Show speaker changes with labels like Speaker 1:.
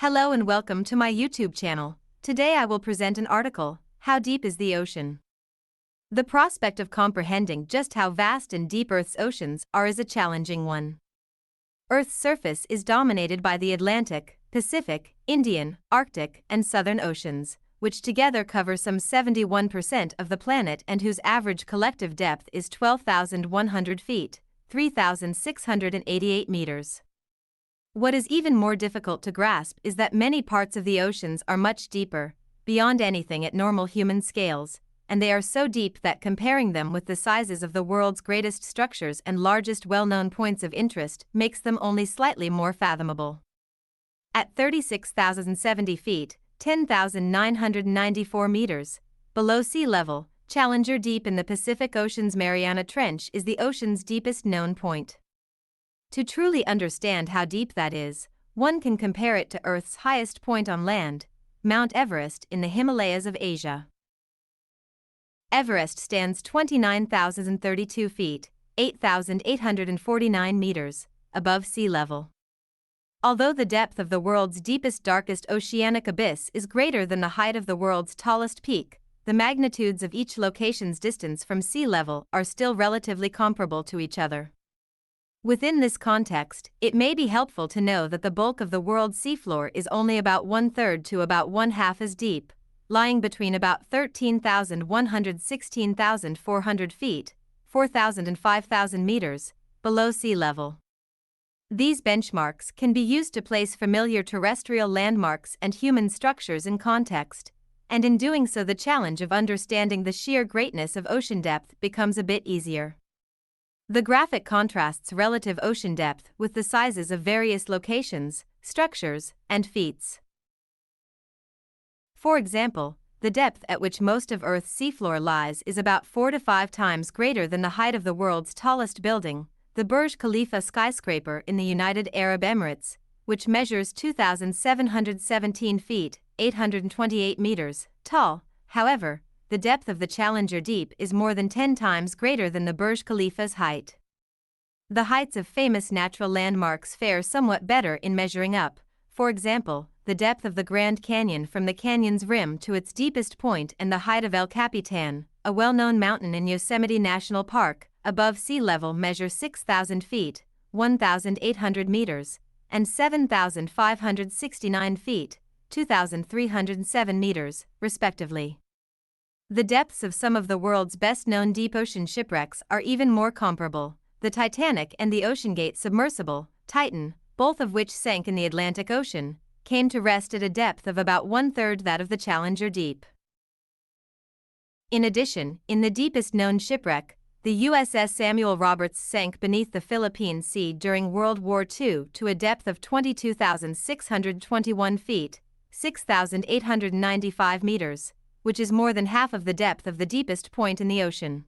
Speaker 1: Hello and welcome to my YouTube channel. Today I will present an article, How Deep is the Ocean? The prospect of comprehending just how vast and deep Earth's oceans are is a challenging one. Earth's surface is dominated by the Atlantic, Pacific, Indian, Arctic, and Southern Oceans, which together cover some 71% of the planet and whose average collective depth is 12,100 feet, 3,688 meters. What is even more difficult to grasp is that many parts of the oceans are much deeper, beyond anything at normal human scales, and they are so deep that comparing them with the sizes of the world's greatest structures and largest well-known points of interest makes them only slightly more fathomable. At 36,070 feet, 10,994 meters, below sea level, Challenger Deep in the Pacific Ocean's Mariana Trench is the ocean's deepest known point. To truly understand how deep that is, one can compare it to Earth's highest point on land, Mount Everest in the Himalayas of Asia. Everest stands 29,032 feet, 8,849 meters, above sea level. Although the depth of the world's deepest, darkest oceanic abyss is greater than the height of the world's tallest peak, the magnitudes of each location's distance from sea level are still relatively comparable to each other. Within this context, it may be helpful to know that the bulk of the world's seafloor is only about 1/3 to about 1/2 as deep, lying between about 13,100 and 16,400 feet, 4,000 and 5,000 meters, below sea level. These benchmarks can be used to place familiar terrestrial landmarks and human structures in context, and in doing so the challenge of understanding the sheer greatness of ocean depth becomes a bit easier. The graphic contrasts relative ocean depth with the sizes of various locations, structures, and feats. For example, the depth at which most of Earth's seafloor lies is about 4 to 5 times greater than the height of the world's tallest building, the Burj Khalifa skyscraper in the United Arab Emirates, which measures 2,717 feet, 828 meters, tall. However, the depth of the Challenger Deep is more than 10 times greater than the Burj Khalifa's height. The heights of famous natural landmarks fare somewhat better in measuring up. For example, the depth of the Grand Canyon from the canyon's rim to its deepest point and the height of El Capitan, a well-known mountain in Yosemite National Park, above sea level measure 6,000 feet, 1,800 meters, and 7,569 feet, 2,307 meters, respectively. The depths of some of the world's best-known deep ocean shipwrecks are even more comparable. The Titanic and the OceanGate submersible, Titan, both of which sank in the Atlantic Ocean, came to rest at a depth of about 1/3 that of the Challenger Deep. In addition, in the deepest known shipwreck, the USS Samuel Roberts sank beneath the Philippine Sea during World War II to a depth of 22,621 feet, 6,895 meters, which is more than half of the depth of the deepest point in the ocean.